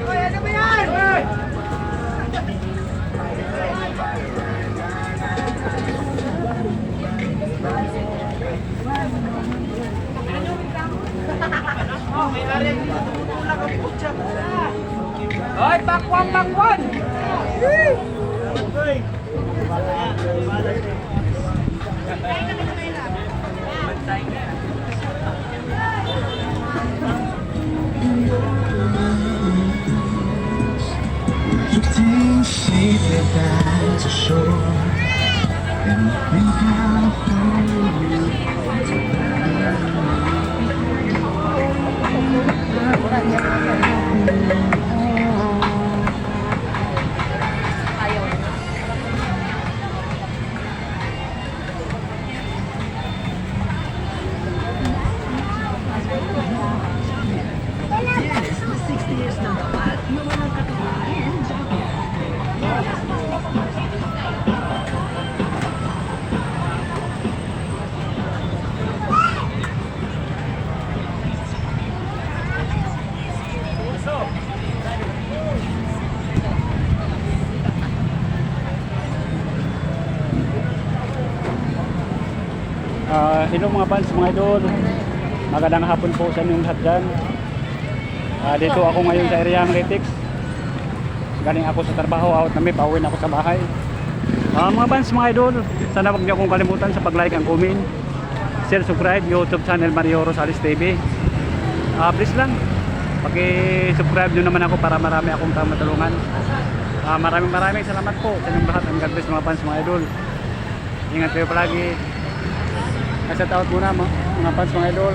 Hoy, ano ba yan? Hoy! Hoy, pakwan, pakwan! Drifting safely back to shore, and think how hello mga fans, mga idol. Magandang hapon po sa inyong lahat dyan. Dito ako ngayon sa area ng Retix. Galing ako sa trabaho, out na may pauwi na ako sa bahay. Mga fans, mga idol, sana wag niyo akong kalimutan sa pag-like and comment, share, subscribe YouTube channel Mario Rosales TV. Please lang, paki-subscribe nyo naman ako para marami akong matulungan. Maraming salamat po sa inyong lahat. And God bless mga fans, mga idol. Ingat kayo palagi. Shout out muna mga fans, mga idol.